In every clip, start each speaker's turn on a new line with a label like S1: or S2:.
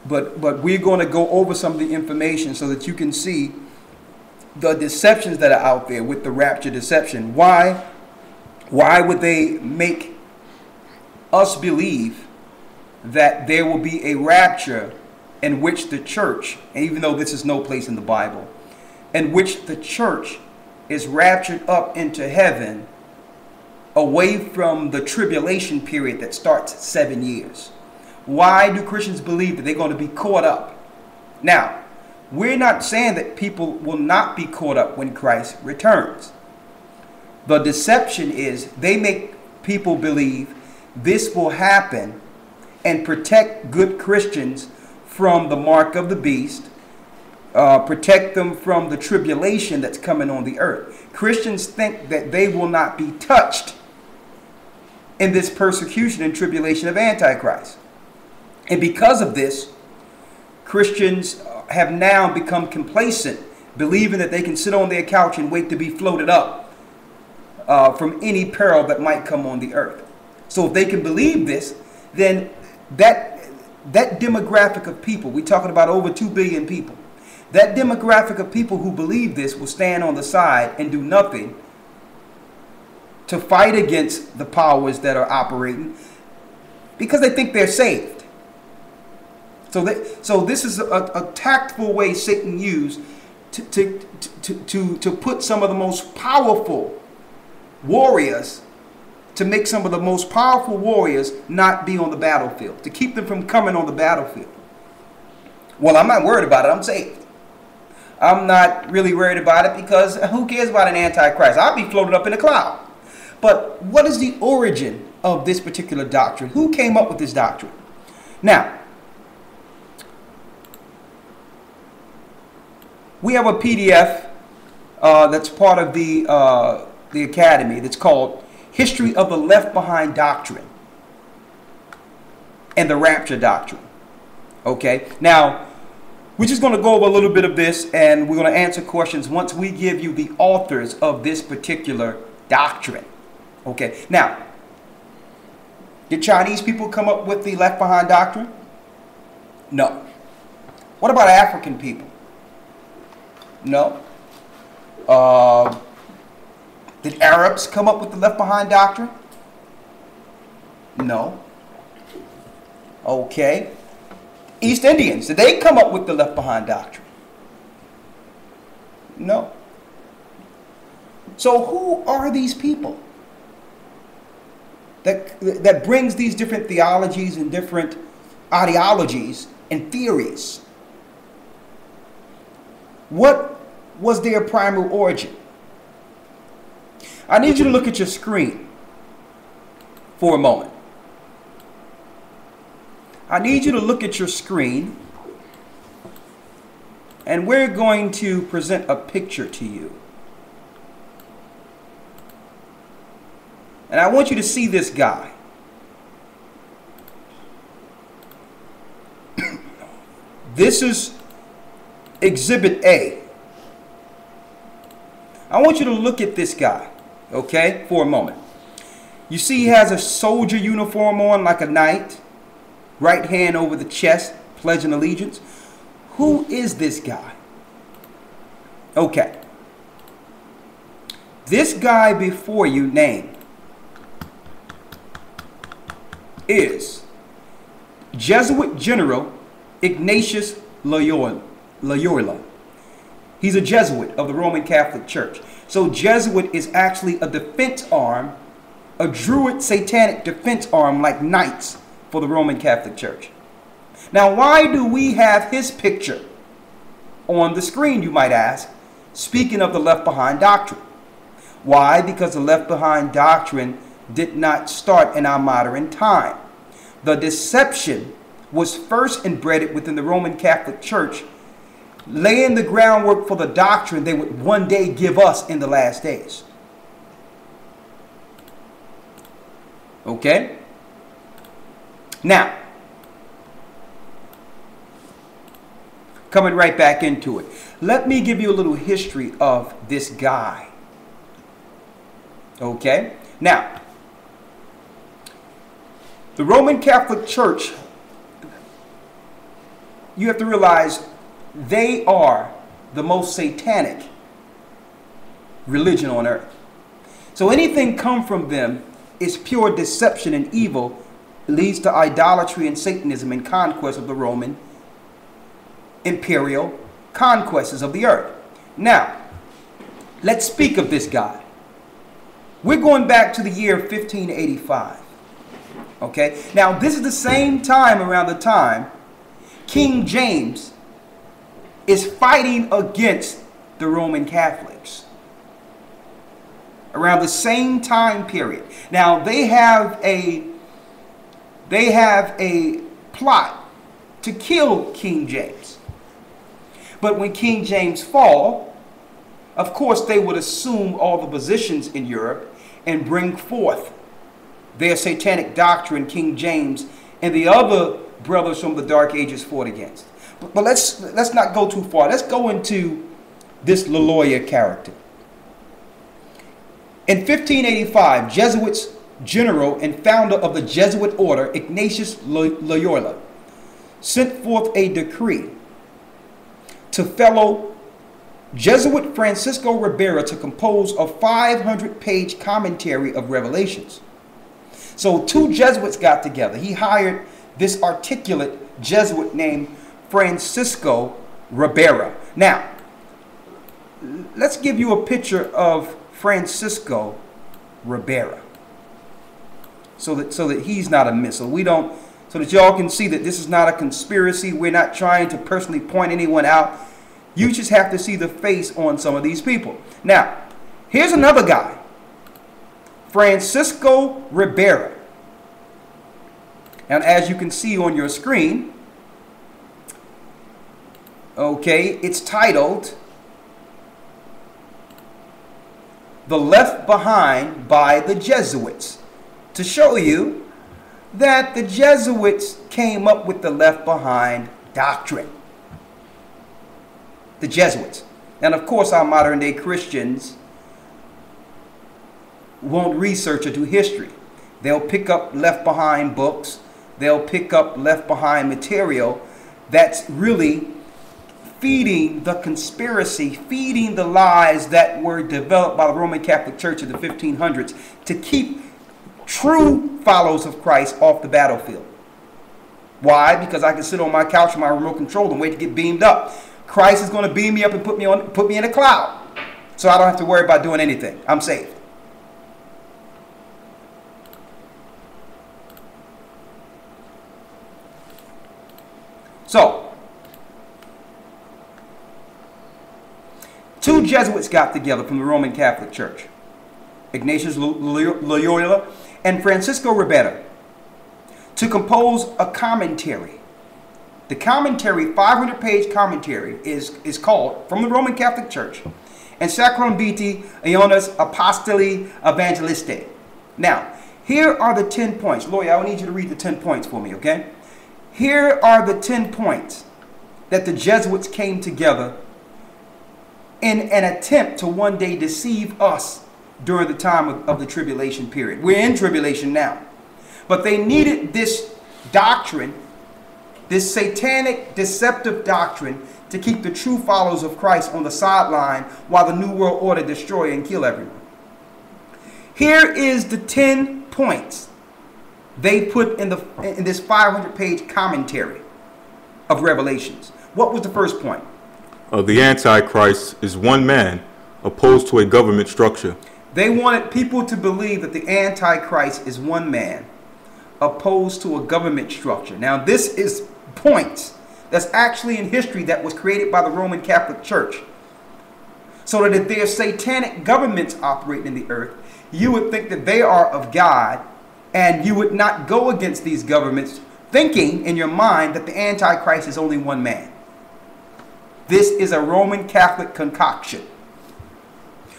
S1: but we're going to go over some of the information so that you can see the deceptions that are out there with the rapture deception. Why would they make us believe that there will be a rapture in which the church, and even though this is no place in the Bible, in which the church is raptured up into heaven away from the tribulation period that starts 7 years? Why do Christians believe that they're going to be caught up? Now, we're not saying that people will not be caught up when Christ returns. The deception is they make people believe this will happen and protect good Christians from the mark of the beast, protect them from the tribulation that's coming on the earth. Christians think that they will not be touched in this persecution and tribulation of Antichrist. And because of this, Christians have now become complacent, believing that they can sit on their couch and wait to be floated up from any peril that might come on the earth. So if they can believe this, then that demographic of people, we're talking about over 2 billion people, that demographic of people who believe this will stand on the side and do nothing to fight against the powers that are operating because they think they're saved. So this is a tactful way Satan used to put some of the most powerful warriors, to make some of the most powerful warriors not be on the battlefield, to keep them from coming on the battlefield. Well, I'm not worried about it. I'm saved. I'm not really worried about it because who cares about an antichrist? I'll be floated up in a cloud. But what is the origin of this particular doctrine? Who came up with this doctrine? Now, we have a PDF that's part of the Academy that's called History of the Left Behind Doctrine and the Rapture Doctrine. Okay, now we're just going to go over a little bit of this and we're going to answer questions once we give you the authors of this particular doctrine. Okay, now, did Chinese people come up with the Left Behind Doctrine? No. What about African people? No. Did Arabs come up with the Left Behind Doctrine? No. Okay. East Indians, did they come up with the Left Behind Doctrine? No. So who are these people that brings these different theologies and different ideologies and theories? What was their primary origin? I need you to look at your screen for a moment. I need you to look at your screen and we're going to present a picture to you. And I want you to see this guy. This is Exhibit A. I want you to look at this guy, okay, for a moment. You see he has a soldier uniform on like a knight, right hand over the chest, pledging allegiance. Who is this guy? Okay. This guy before you named is Jesuit General Ignatius Loyola. He's a Jesuit of the Roman Catholic Church. So Jesuit is actually a defense arm, a Druid satanic defense arm like knights for the Roman Catholic Church. Now, why do we have his picture on the screen, you might ask, speaking of the Left Behind Doctrine? Why? Because the Left Behind Doctrine did not start in our modern time. The deception was first inbred within the Roman Catholic Church, laying the groundwork for the doctrine they would one day give us in the last days. Okay? Now, coming right back into it, let me give you a little history of this guy. Okay? Now, the Roman Catholic Church you have to realize they are the most satanic religion on earth. So anything come from them is pure deception and evil. It leads to idolatry and Satanism and conquest of the Roman imperial conquests of the earth. Now, let's speak of this guy. We're going back to the year 1585. Okay? Now, this is the same time, around the time King James is fighting against the Roman Catholics. Around the same time period. Now, they have a plot to kill King James. But when King James fall, of course they would assume all the positions in Europe and bring forth their satanic doctrine King James and the other brothers from the Dark Ages fought against. But let's not go too far. Let's go into this Loyola character. In 1585, Jesuits general and founder of the Jesuit order, Ignatius Loyola, sent forth a decree to fellow Jesuit Francisco Ribera to compose a 500-page commentary of Revelations. So two Jesuits got together. He hired this articulate Jesuit named Francisco Ribera. Now, let's give you a picture of Francisco Ribera, so that he's not a missile. So that y'all can see that this is not a conspiracy. We're not trying to personally point anyone out. You just have to see the face on some of these people. Now, here's another guy, Francisco Ribera. And as you can see on your screen, okay, it's titled "The Left Behind by the Jesuits," to show you that the Jesuits came up with the Left Behind doctrine. The Jesuits. And of course, our modern day Christians won't research or do history. They'll pick up Left Behind books. They'll pick up Left Behind material that's really feeding the conspiracy, feeding the lies that were developed by the Roman Catholic Church in the 1500s to keep true followers of Christ off the battlefield. Why? Because I can sit on my couch with my remote control and wait to get beamed up. Christ is going to beam me up and put me in a cloud, so I don't have to worry about doing anything. I'm saved. So, two Jesuits got together from the Roman Catholic Church, Ignatius Loyola and Francisco Ribera, to compose a commentary. The commentary, 500-page commentary, is called, from the Roman Catholic Church, Encyclopædia Ionis Apostoli Evangeliste. Now, here are the 10 points. Lawyer, I need you to read the 10 points for me, okay? Here are the 10 points that the Jesuits came together in an attempt to one day deceive us during the time of the tribulation period. We're in tribulation now. But they needed this doctrine, this satanic, deceptive doctrine, to keep the true followers of Christ on the sideline while the New World Order destroy and kill everyone. Here is the 10 points they put in this 500-page commentary of Revelations. What was the first point?
S2: The Antichrist is one man opposed to a government structure.
S1: They wanted people to believe that the Antichrist is one man opposed to a government structure. Now, this is points that's actually in history that was created by the Roman Catholic Church. So that if there's satanic governments operating in the earth, you would think that they are of God, and you would not go against these governments, thinking in your mind that the Antichrist is only one man. This is a Roman Catholic concoction.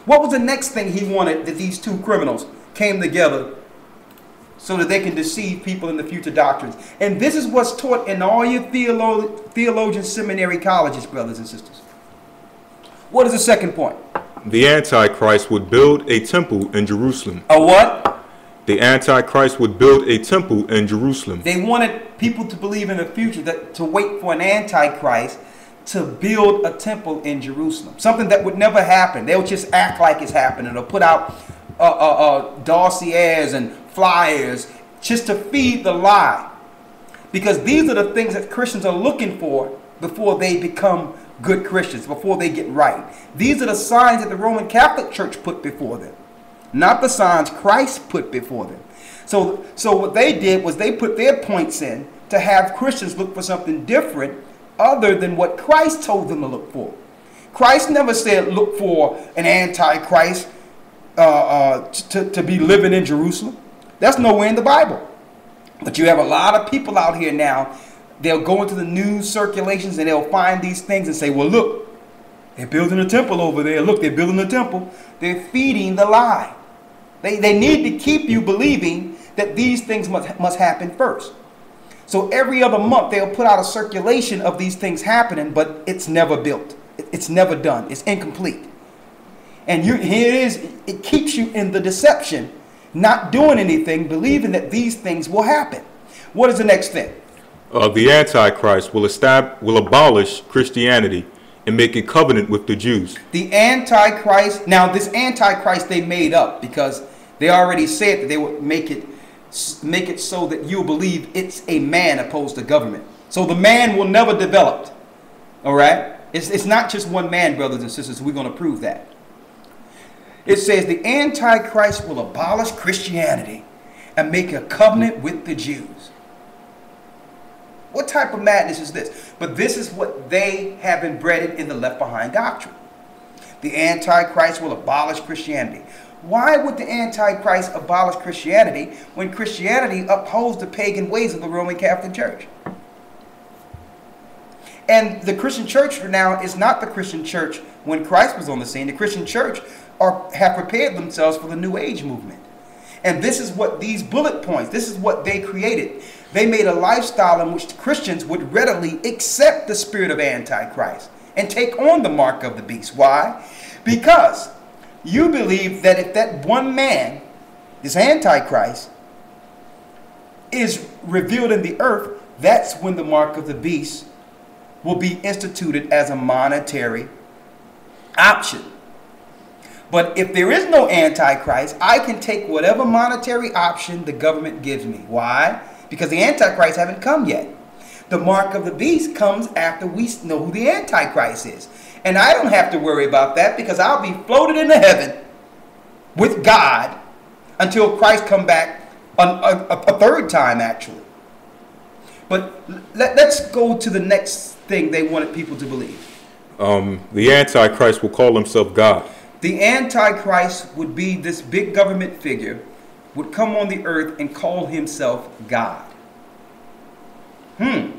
S1: What was the next thing he wanted that these two criminals came together so that they can deceive people in the future doctrines? And this is what's taught in all your theologian seminary colleges, brothers and sisters. What is the second point?
S2: The Antichrist would build a temple in Jerusalem.
S1: A what?
S2: The Antichrist would build a temple in Jerusalem.
S1: They wanted people to believe in the future, to wait for an Antichrist to build a temple in Jerusalem. Something that would never happen. They'll just act like it's happening. They'll put out dossiers and flyers just to feed the lie. Because these are the things that Christians are looking for before they become good Christians, before they get right. These are the signs that the Roman Catholic Church put before them, not the signs Christ put before them. So what they did was they put their points in to have Christians look for something different other than what Christ told them to look for. Christ never said look for an Antichrist to be living in Jerusalem. That's nowhere in the Bible. But you have a lot of people out here now. They'll go into the news circulations and they'll find these things and say, well, look, they're building a temple over there. Look, they're building a temple. They're feeding the lie. They need to keep you believing that these things must happen first. So every other month they'll put out a circulation of these things happening, but it's never built. It's never done. It's incomplete. And here it is. It keeps you in the deception, not doing anything, believing that these things will happen. What is the next thing?
S2: The Antichrist will abolish Christianity and make a covenant with the Jews.
S1: The Antichrist, now this Antichrist they made up because they already said that they would make it so that you believe it's a man opposed to government. So the man will never develop. All right? It's not just one man, brothers and sisters. We're going to prove that. It says the Antichrist will abolish Christianity and make a covenant with the Jews. What type of madness is this? But this is what they have embedded in the Left Behind doctrine. The Antichrist will abolish Christianity. Why would the Antichrist abolish Christianity when Christianity upholds the pagan ways of the Roman Catholic Church? And the Christian church now is not the Christian church when Christ was on the scene. The Christian church have prepared themselves for the New Age movement. And this is what these bullet points, this is what they created. They made a lifestyle in which Christians would readily accept the spirit of Antichrist and take on the mark of the beast. Why? Because you believe that if that one man, this Antichrist, is revealed in the earth, that's when the mark of the beast will be instituted as a monetary option. But if there is no Antichrist, I can take whatever monetary option the government gives me. Why? Because the Antichrist haven't come yet. The mark of the beast comes after we know who the Antichrist is. And I don't have to worry about that because I'll be floated into heaven with God until Christ come back a third time, actually. But let's go to the next thing they wanted people to believe.
S2: The Antichrist will call himself God.
S1: The Antichrist would be this big government figure, would come on the earth and call himself God. Now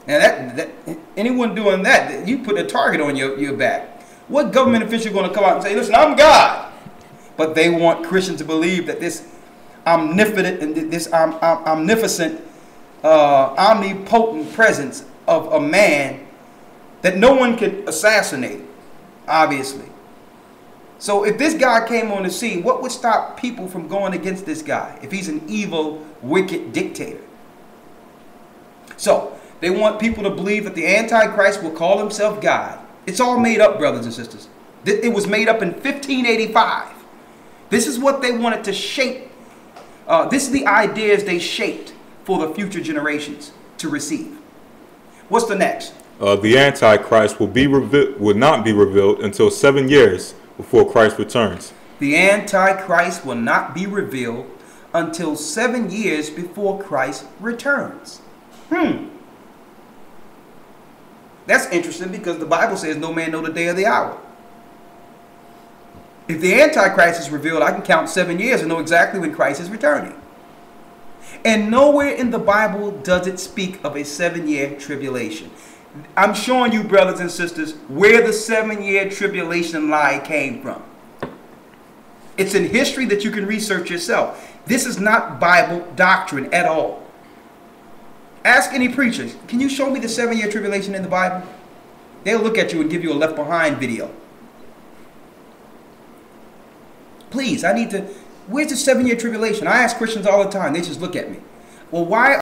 S1: that anyone doing that, you put a target on your back. What government official going to come out and say, listen, I'm God? But they want Christians to believe that this omnipotent and this omnipotent, omnipotent presence of a man that no one could assassinate, obviously. So if this guy came on the scene, what would stop people from going against this guy if he's an evil, wicked dictator? So they want people to believe that the Antichrist will call himself God. It's all made up, brothers and sisters. It was made up in 1585. This is what they wanted to shape. This is the ideas they shaped for the future generations to receive. What's the next?
S2: The Antichrist will not be revealed until 7 years before Christ returns.
S1: The Antichrist will not be revealed until 7 years before Christ returns. That's interesting because the Bible says no man know the day or the hour. If the Antichrist is revealed, I can count 7 years and know exactly when Christ is returning. And nowhere in the Bible does it speak of a 7-year tribulation. I'm showing you, brothers and sisters, where the 7-year tribulation lie came from. It's in history that you can research yourself. This is not Bible doctrine at all. Ask any preachers, can you show me the 7-year tribulation in the Bible? They'll look at you and give you a Left Behind video. Please, I need to Where's the 7-year tribulation? I ask Christians all the time. They just look at me. Well, why